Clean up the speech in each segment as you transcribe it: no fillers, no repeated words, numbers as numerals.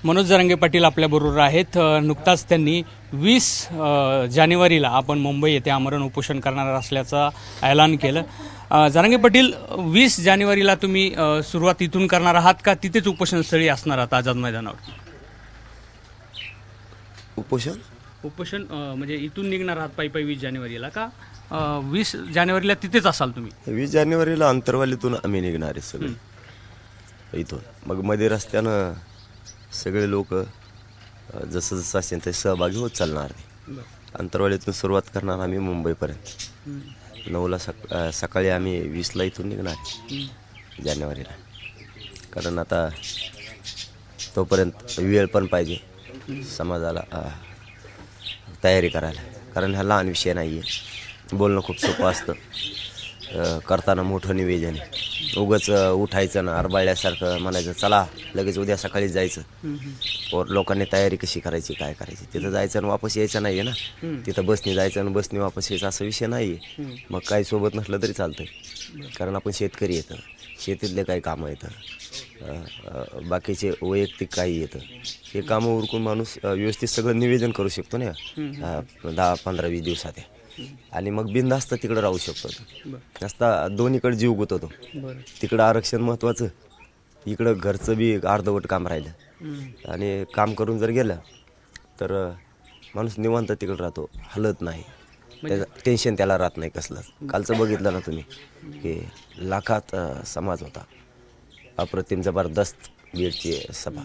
मनोज जरांगे पाटील आपल्याबरोबर आहेत। नुकताच त्यांनी 20 जानेवारीला आपण मुंबई येथे आमरण उपोषण करणार असल्याचा ऐलान केलं। जरांगे पाटील, 20 जानेवारीला तुम्ही सुरुवात इथून करणार आहात का तिथेच उपोषणस्थळी असणार आहात आझाद मैदानावर? उपोषण म्हणजे इथून निघणार आहात पायी 20 जानेवारीला का 20 जानेवारीला तिथेच असाल तुम्ही? 20 जानेवारीला अंतरवालीतून आम्ही निघणार आहे सगळे इथून। मग मध्ये रस्त्यानं सगळे लोक जसं जसं असेल ते सहभागी होत चालणार आहे। अंतरवालीतून सुरुवात करणार आम्ही मुंबईपर्यंत। 9ला सकाळी आम्ही 20ला इथून निघणार जानेवारीला, कारण आता तोपर्यंत वेळ पण पाहिजे समाजाला तयारी करायला, कारण हा लहान विषय नाही आहे। बोलणं खूप सोपं असतं, करताना मोठं निवेदन आहे। उगाच उठायचं ना अरबाळल्यासारखं म्हणायचं चला लगेच उद्या सकाळी जायचं। और लोकांनी तयारी कशी करायची, काय करायची, तिथं जायचं आणि वापस यायचं नाही आहे ना। तिथं बसने जायचं आणि बसने वापस यायचं असा विषय नाही आहे। मग काही सोबत नसलं तरी चालतंय, कारण आपण शेतकरी येतं, शेतीतले काही कामं येतं, बाकीचे वैयक्तिक काही येतं, हे कामं उरकून माणूस व्यवस्थित सगळं निवेदन करू शकतो ना 10, 15, 20 दिवसात, आणि मग बिनधास्त तिकडं राहू शकतो। नसता दोन्हीकडे जीव गुतवतो, तिकडं आरक्षण महत्त्वाचं, इकडं घरचं बी अर्धवट काम राहिलं, आणि काम करून जर गेलं तर माणूस निवांत तिकडं राहतो, हलत नाही, टेन्शन त्याला राहत नाही कसलंच। कालचं बघितलं ना तुम्ही की लाखात समाज होता, अप्रतिम जबरदस्त बीडची सभा,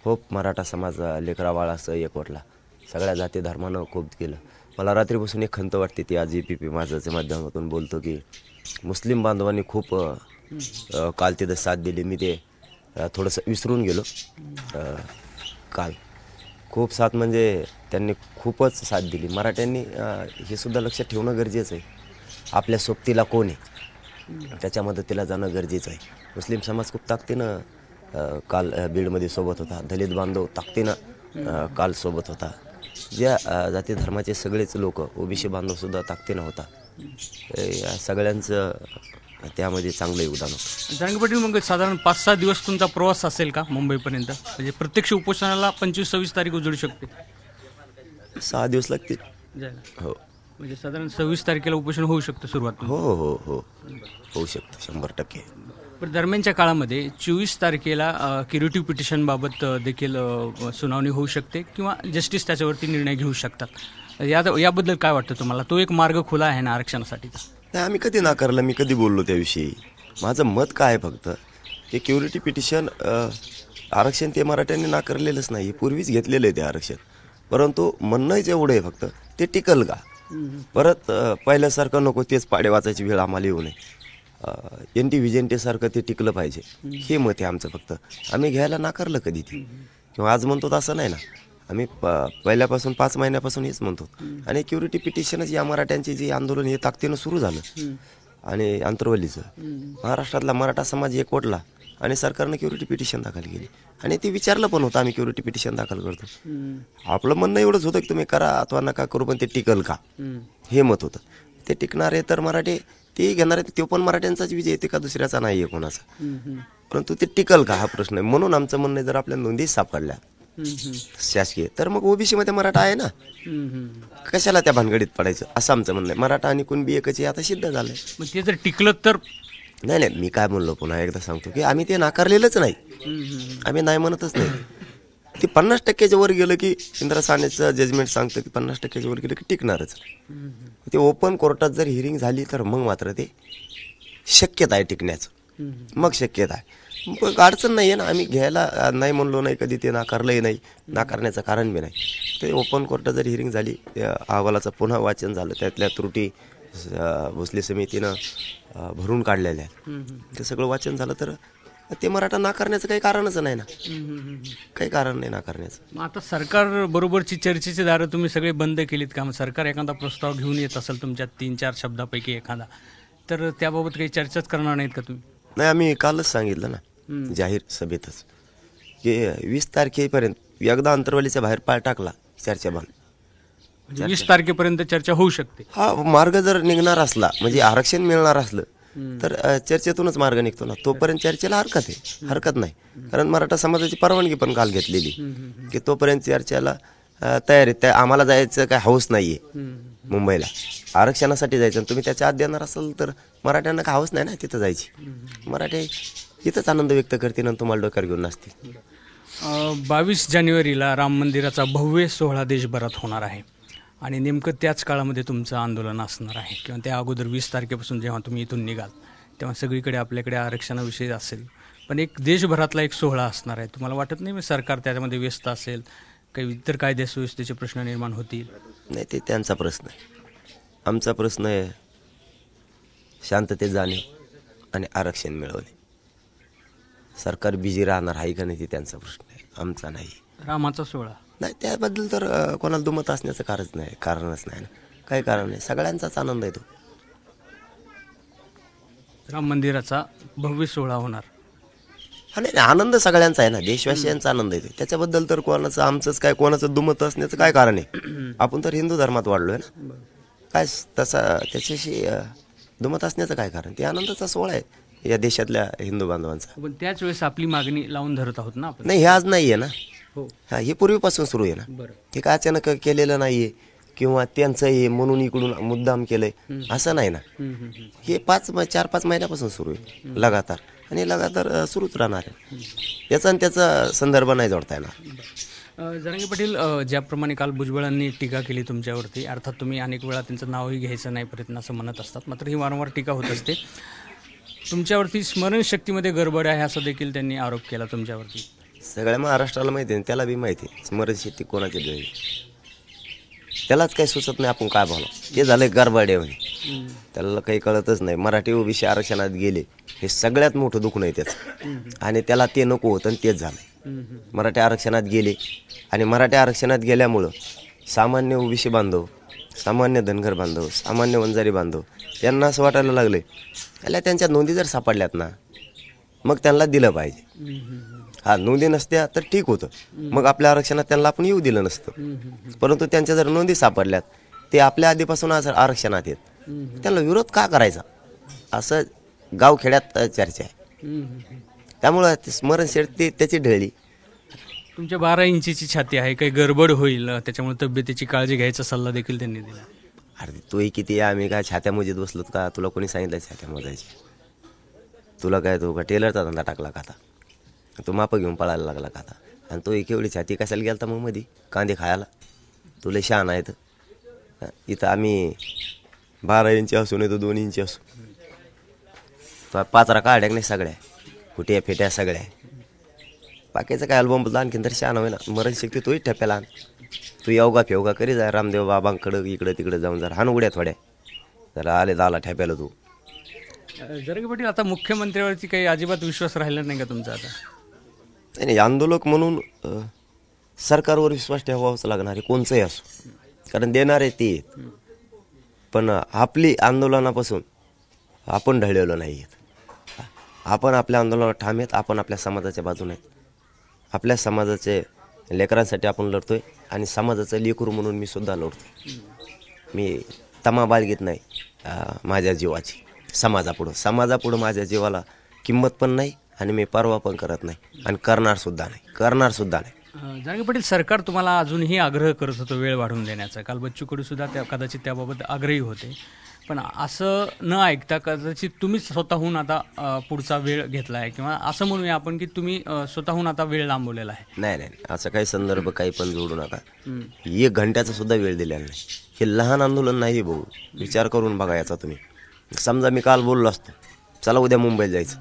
खूप मराठा समाज लेकरावाळासह एकवटला, सगळ्या जाती धर्मानं खूप केलं। मला रात्रीपासून एक खंत वाटते ती, आज EPP माझ्याच्या माध्यमातून बोलतो की मुस्लिम बांधवांनी खूप काल तिथं साथ दिली। मी ते थोडंसं विसरून गेलो, काल खूप साथ म्हणजे त्यांनी खूपच साथ दिली। मराठ्यांनी हे सुद्धा लक्षात ठेवणं गरजेचं आहे, आपल्या सोबतीला कोण आहे त्याच्या मदतीला जाणं गरजेचं आहे। मुस्लिम समाज खूप ताकदीनं काल बीडमध्ये सोबत होता, दलित बांधव ताकदीनं काल सोबत होता, ज्या जाती धर्माचे सगळेच लोक, OBC बांधवसुद्धा ताकदीनं होता। या सगळ्यांचं त्यामध्ये चांगलं योगदान होतं। जरांगे पाटील, मग साधारण 5-6 दिवस तुमचा प्रवास असेल का मुंबईपर्यंत? म्हणजे प्रत्यक्ष उपोषणाला 25-26 तारीख उजळू शकते? 6 दिवस लागतील जायला। हो, म्हणजे साधारण 26 तारखेला उपोषण होऊ शकतं सुरुवात? हो हो हो होऊ शकतं 100%। पण दरम्यानच्या काळामध्ये 24 तारखेला क्युरेटिव्ह पिटिशनबाबत देखील सुनावणी होऊ शकते किंवा जस्टिस त्याच्यावरती निर्णय घेऊ शकतात। याबद्दल काय वाटतं तुम्हाला? तो एक मार्ग खुला आहे ना आरक्षणासाठीचा? नाही, आम्ही कधी नाकारलं, मी कधी बोललो त्याविषयी? माझं मत काय आहे फक्त की क्युरेटिव्ह पिटिशन आरक्षण ते मराठ्यांनी नाकारलेलंच नाही, पूर्वीच घेतलेलं आहे ते आरक्षण, परंतु म्हणणंच एवढं आहे फक्त ते टिकल का? परत पहिल्यासारखं नको, तेच पाडे वाचायची वेळ आम्हाला येऊ नये। NT विजेंटेसारखं ते टिकलं पाहिजे, हे मत आहे आमचं फक्त। आम्ही घ्यायला नाकारलं कधी ते, किंवा आज म्हणतो असं नाही ना, आम्ही पहिल्यापासून 5 महिन्यापासून हेच म्हणतो। आणि क्युरेटिव्ह पिटिशनच या मराठ्यांचे जे आंदोलन हे ताकदीनं सुरू झालं, आणि अंतरवलीचं महाराष्ट्रातला मराठा समाज एकवटला आणि सरकारनं क्युरेटिव्ह पिटिशन दाखल केली, आणि ते विचारलं पण होतं आम्ही क्युरेटिव्ह पिटिशन दाखल करतो। आपलं म्हणणं एवढंच होतं की तुम्ही करा अथवा नका करू, पण ते टिकल का, हे मत होतं। ते टिकणार आहे तर मराठी ते घेणार आहे, तो पण मराठ्यांचाच विजय येते का दुसऱ्याचा नाही आहे कोणाचा, परंतु ते टिकल का हा प्रश्न आहे। म्हणून आमचं म्हणणं आहे, जर आपल्या नोंदी सापडल्या शासकीय तर मग OBC मध्ये मराठा आहे ना, कशाला त्या भानगडीत पडायचं, असं आमचं म्हणणं आहे। मराठा आणि कुणबी एकच आता सिद्ध झालंय। मग ते जर टिकलं तर? नाही, मी काय म्हणलो पुन्हा एकदा सांगतो की आम्ही ते नाकारलेलंच नाही, आम्ही नाही म्हणतच नाही। ते 50%च्या वर गेलं की इंदिरा सानेचं जजमेंट सांगतं की 50%च्या वर गेलं की टिकणारच। ते ओपन कोर्टात जर हिअरिंग झाली तर मग मात्र ते शक्यता आहे टिकण्याचं, मग शक्यता आहे, मग अडचण नाही आहे ना। आम्ही घ्यायला नाही म्हणलो नाही कधी, ते नाकारलंही नाही, नाकारण्याचं कारण बी नाही। ते ओपन कोर्टात जर हिअरिंग झाली, त्या अहवालाचं पुन्हा वाचन झालं, त्यातल्या त्रुटी भोसले समितीनं भरून काढलेल्या आहेत, ते सगळं वाचन झालं तर ते मराठा नाकारण्याचं काही कारणच नाही ना, काही कारण नाही नाकारण्याचं। मग आता सरकार बरोबरची चर्चेची दारं तुम्ही सगळे बंद केलीत का? मग सरकार एखादा प्रस्ताव घेऊन येत असेल तुमच्या 3-4 शब्दापैकी एखादा, तर त्याबाबत काही चर्चाच करणार नाहीत का तुम्ही? नाही, आम्ही कालच सांगितलं ना जाहीर सभेतच की 20 तारखेपर्यंत एकदा अंतरवालीच्या बाहेर पाय टाकला चर्चा बंद। 20 तारखेपर्यंत चर्चा होऊ शकते? हा मार्ग जर निघणार असला, म्हणजे आरक्षण मिळणार असलं तर चर्चेतूनच मार्ग निघतो ना. तोपर्यंत चर्चेला हरकत नाही. कारण मराठा समाजाची परवानगी पण काल घेतलेली की तोपर्यंत चर्चेला तयारी. त्या आम्हाला जायचं काय हौस नाहीये मुंबईला, आरक्षणासाठी जायचं. तुम्ही त्याच्या आत देणार असाल तर मराठ्यांना काय हौस नाही ना तिथं जायची. मराठी इथंच आनंद व्यक्त करतील आणि तुम्हाला डोक्यावर घेऊन नसतील. 22 जानेवारीला राम मंदिराचा भव्य सोहळा देशभरात होणार आहे आणि नेमकं त्याच काळामध्ये तुमचं आंदोलन असणार आहे किंवा त्या अगोदर 20 तारखेपासून जेव्हा तुम्ही इथून निघाल तेव्हा सगळीकडे आपल्याकडे आरक्षणाविषयी असेल, पण एक देशभरातला एक सोहळा असणार आहे. तुम्हाला वाटत नाही सरकार त्याच्यामध्ये व्यस्त असेल, काही इतर कायदे सुव्यवस्थेचे प्रश्न निर्माण होतील? नाही, ते त्यांचा प्रश्न आहे. आमचा प्रश्न आहे शांततेत जाणे आणि आरक्षण मिळवणे. सरकार बिझी राहणार आहे का नाही ते त्यांचा प्रश्न आहे, आमचा नाही. रामाचा सोहळा नाही, त्याबद्दल तर कोणाला दुमत असण्याचं कारणच नाही ना. काही कारण नाही, सगळ्यांचाच आनंद आहे तो. राम मंदिराचा भव्य सोहळा होणार. हा, नाही, आनंद सगळ्यांचा आहे ना, देशवासियांचा आनंद आहे. त्याच्याबद्दल तर कोणाचं आमचंच काय, कोणाचं दुमत असण्याचं काय कारण आहे. आपण तर हिंदू धर्मात वाढलोय ना, काय तसा त्याच्याशी दुमत असण्याचं काय कारण. ते आनंदाचा सोहळा आहे या देशातल्या हिंदू बांधवांचा. पण त्याच वेळेस आपली मागणी लावून धरत आहोत ना आपण. नाही, हे आज नाही आहे ना. हो, हा, हे पूर्वीपासून सुरू आहे ना. बरं. हे काय अचानक केलेलं नाहीये किंवा त्यांचं हे म्हणून इकडून मुद्दाम केलंय असं नाही ना. हे 4-5 महिन्यापासून सुरू आहे लगातार, आणि लगातार सुरूच राहणार आहे. याचा आणि त्याचा संदर्भ नाही जोडता येणार. जरांगे पाटील, ज्याप्रमाणे काल भुजबळांनी टीका केली तुमच्यावरती, अर्थात तुम्ही अनेक वेळा त्यांचं नावही घ्यायचं नाही प्रयत्न असं म्हणत असतात, मात्र ही वारंवार टीका होत असते. तुमच्यावरती स्मरणशक्तीमध्ये गडबड आहे असा देखील त्यांनी आरोप केला तुमच्यावरती. सगळ्या महाराष्ट्राला माहिती आहे, त्याला बी माहिती आहे स्मरणशक्ती कोणाची द्यावी. त्यालाच काही सुचत नाही आपण काय बोलावं. ते झालंय गरबाडे म्हणे, त्याला काही कळतच नाही. मराठी ओबीसी आरक्षणात गेले हे सगळ्यात मोठं दुखणं आहे त्याचं, आणि त्याला ते नको होतं आणि तेच झालं. मराठी आरक्षणात गेले आणि मराठी आरक्षणात गेल्यामुळं सामान्य ओबीसी बांधव, सामान्य धनगर बांधव, सामान्य वंजारी बांधव यांना असं वाटायला लागले त्याला त्यांच्या नोंदी जर सापडल्यात ना मग त्यांना दिलं पाहिजे. हा, नोंदी नसत्या तर ठीक होतं, मग आपल्या आरक्षणात त्यांना आपण येऊ दिलं नसतं. परंतु त्यांच्या जर नोंदी सापडल्यात ते आपल्या आधीपासून आरक्षणात आहेत, त्यांना विरोध का करायचा असं गावखेड्यात चर्चा आहे. त्यामुळं स्मरणशक्ती त्याची ढळली. तुमच्या 12 इंचीची छाती आहे, काही गडबड होईल त्याच्यामुळे तब्येतीची काळजी घ्यायचा सल्ला देखील त्यांनी दिला. अरे तोही किती, आम्ही काय छात्या मोजीत बसलोत का? तुला कोणी सांगितलं छात्या मोजायची? तुला काय, तू का टेलरचा धंदा टाकला का आता? तू माप घेऊन पळायला लागला का आता? आणि तो एक एवढी छाती कशाला गेलता मग मध्ये कांदे खायला? तुला शहाणा आहे तर. इथं आम्ही 12 इंची असू नाही तर 2 इंची असू, 5 काढ्या नाही सगळ्या, फुट्या फेट्या सगळ्या. बाकीचं काय अल्बम बदला आणखीन तर शहाणा होय ना. स्मरणशक्ती तोही ठेप्याला आण. तू योगा फेवगा करी जा रामदेव बाबांकडं इकडं तिकडं जाऊन जरा हान उड्या थोड्या, जरा आले दाला ठेप्याला तू. जरांगे पाटील, आता मुख्यमंत्र्यावरती काही अजिबात विश्वास राहिला नाही का तुमचा आता? नाही, आंदोलक म्हणून सरकारवर विश्वास ठेवावाच लागणार आहे, कोणचंही असो, कारण देणारे ते आहेत. पण आपली आंदोलनापासून आपण ढळलेलो नाही आहेत. आपण आपल्या आंदोलनावर ठाम आहेत, आपण आपल्या समाजाच्या बाजूने आहेत. आपल्या समाजाचे लेकरांसाठी आपण लढतोय आणि समाजाचं लेकरू म्हणून मी सुद्धा लढतोय. मी तमा बाळगीत नाही माझ्या जीवाची समाजापुढं माझ्या जीवाला किंमत पण नाही आणि मी परवा पण करत नाही आणि करणार सुद्धा नाही. जरांगे पाटील, सरकार तुम्हाला अजूनही आग्रह करत होतं वेळ वाढवून देण्याचा. काल बच्चू कडू सुद्धा कदाचित त्याबाबत आग्रही होते, पण असं न ऐकता कदाचित तुम्ही स्वतःहून आता पुढचा वेळ घेतला आहे, किंवा असं म्हणूया आपण की तुम्ही स्वतःहून आता वेळ लांबवलेला आहे. नाही, असं काही संदर्भ काही पण जोडू नका. 1 घंट्याचा सुद्धा वेळ दिलेला नाही. हे लहान आंदोलन नाही भाऊ, विचार करून बघा याचा तुम्ही. समजा मी काल बोललो असतो चला उद्या मुंबईला जायचं,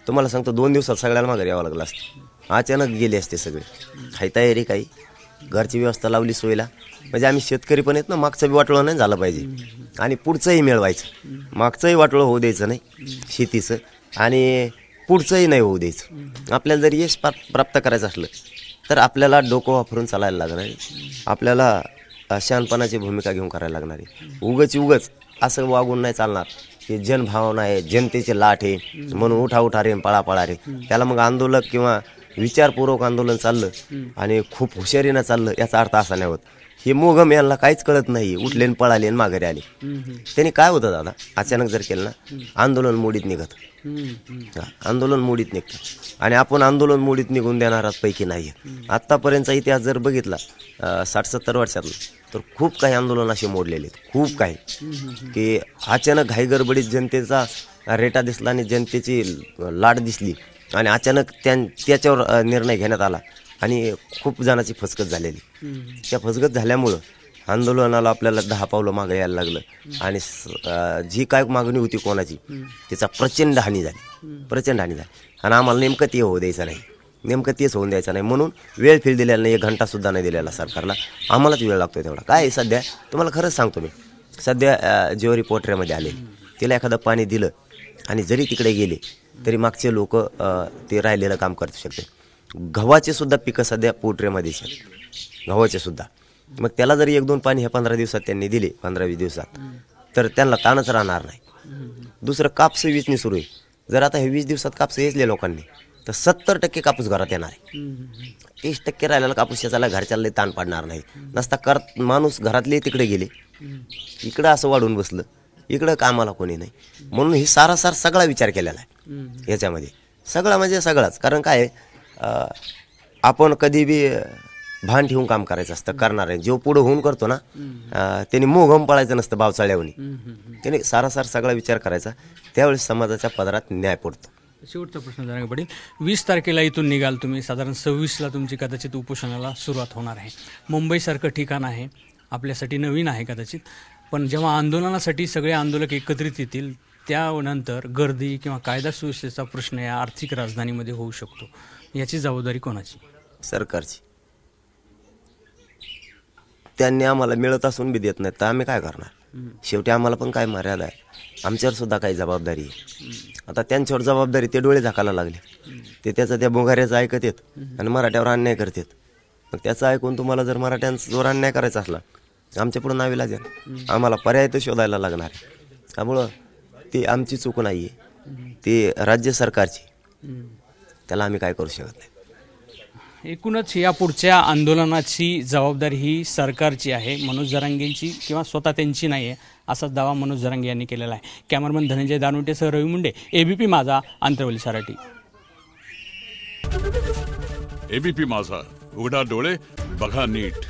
तुम्हाला सांगतो 2 दिवसात सगळ्यांना माघारी यावं लागलं असतं. अचानक गेले असते सगळे. काही तयारी, काही घरची व्यवस्था लावली सोयीला. म्हणजे आम्ही शेतकरी पण आहेत ना, मागचं बी वाटोळं नाही झालं पाहिजे आणि पुढचंही मिळवायचं. मागचंही वाटोळं होऊ द्यायचं नाही शेतीचं, आणि पुढचंही नाही होऊ द्यायचं. आपल्याला जर यश प्राप्त करायचं असलं तर आपल्याला डोकं वापरून चालायला लागणार आहे. आपल्याला शहाणपणाची भूमिका घेऊन करायला लागणार आहे. उगच असं वागून नाही चालणार की जनभावना आहे, जनतेचे लाट आहे म्हणून उठा रे पळा रे. त्याला मग आंदोलक किंवा विचारपूर्वक आंदोलन चाललं आणि खूप हुशारीनं चाललं याचा अर्थ असा नाही होत. हे मोगम यांना काहीच कळत नाही, उठले आणि पळाले आणि माघारी आले. त्यांनी काय होतं दादा, अचानक जर केलं ना आंदोलन मोडीत निघत, आंदोलन मोडीत निघतं आणि आपण आंदोलन मोडीत निघून देणाऱ्यांपैकी नाही. आत्तापर्यंतचा इतिहास जर बघितला 60-70 वर्षातला, तर खूप काही आंदोलन असे मोडलेले आहेत, खूप काही, की अचानक घाईगडबडीत जनतेचा रेटा दिसला आणि जनतेची लाट दिसली आणि अचानक त्याच्यावर निर्णय घेण्यात आला आणि खूप जणांची फसगत झालेली. त्या फसगत झाल्यामुळं आंदोलनाला आपल्याला 10 पावलं मागे यायला लागलं आणि जी काय मागणी होती कोणाची त्याचा प्रचंड हानी झाली, प्रचंड हानी झाली. आणि आम्हाला नेमकं ते होऊ द्यायचं नाही, नेमकं तेच होऊन द्यायचं नाही. म्हणून वेळ फिर दिलेला नाही, 1 घंटासुद्धा नाही दिलेला सरकारला. आम्हालाच वेळ लागतो तेवढा. काय सध्या तुम्हाला खरंच सांगतो मी, सध्या ज्वारी पोटऱ्यामध्ये आले, तिला एखादं पाणी दिलं आणि जरी तिकडे गेले तरी मागचे लोक ते राहिलेलं काम करू शकते. गव्हाचे सुद्धा पिकं सध्या पोटऱ्यामध्येच आहेत, गव्हाचे सुद्धा. मग त्याला जरी 1-2 पाणी ह्या 15 दिवसात त्यांनी दिले, 15-20 दिवसात, तर त्यांना ताणच राहणार नाही. दुसरं कापूस वेचणी सुरू आहे. जर आता हे 20 दिवसात कापूस वेचले लोकांनी तर 70% कापूस घरात येणार आहे. 30% राहिलेला कापूस याचाला घरच्याला ताण पाडणार नाही. नसता माणूस घरातले तिकडे गेले, इकडं असं वाढून बसलं, इकडं कामाला कोणी नाही. म्हणून ही सारासार सगळा विचार केलेला आहे याच्यामध्ये, सगळा म्हणजे सगळाच. कारण काय आपण कधी बी भान ठेवून काम करायचं असतं, करणार आहे. जो पुढं होऊन करतो ना त्यांनी मोहम पळायचं नसतं बावचाळ्यावनी, त्याने सारासार सगळा विचार करायचा. त्यावेळेस समाजाच्या पदरात न्याय पडतो. शेवटचा प्रश्न जरांगे पाटील, 20 तारखेला इथून निघाल तुम्ही, साधारण 26ला तुमची कदाचित उपोषणाला सुरुवात होणार आहे. मुंबईसारखं ठिकाण आहे, आपल्यासाठी नवीन आहे कदाचित, पण जेव्हा आंदोलनासाठी सगळे आंदोलक एकत्रित येतील त्यानंतर गर्दी किंवा कायदा सुव्यवस्थेचा प्रश्न या आर्थिक राजधानीमध्ये होऊ शकतो. याची जबाबदारी कोणाची? सरकारची. त्यांनी आम्हाला मिळत असून बी देत नाहीत तर आम्ही काय करणार? शेवटी आम्हाला पण काय मर्यादा आहे, आमच्यावर सुद्धा काही जबाबदारी आहे. आता त्यांच्यावर जबाबदारी, ते डोळे झाकायला लागले, ते त्याचं त्या बोंगाऱ्याचं ऐकत येत आणि मराठ्यावर अन्याय करतात. मग त्याचं ऐकून तुम्हाला जर मराठ्यांचा जोर अन्याय करायचा असला आमच्या पुढे नावीलाज आहे, आम्हाला पर्याय तर शोधायला लागणार आहे. त्यामुळं ती आमची चूक नाही आहे, ती राज्य सरकारची, त्याला आम्ही काय करू शकत नाही. एकूणच या पुढच्या आंदोलनाची जबाबदारी ही सरकारची आहे, मनोज जरांगेंची किंवा स्वतः त्यांची नाही आहे, असा दावा मनोज जरांगे यांनी केलेला आहे. कॅमेरामन धनंजय दानुटेसह रवी मुंडे, ABP माझा, आंतरवली सराटी. ABP माझा, उघडा डोळे बघा नीट.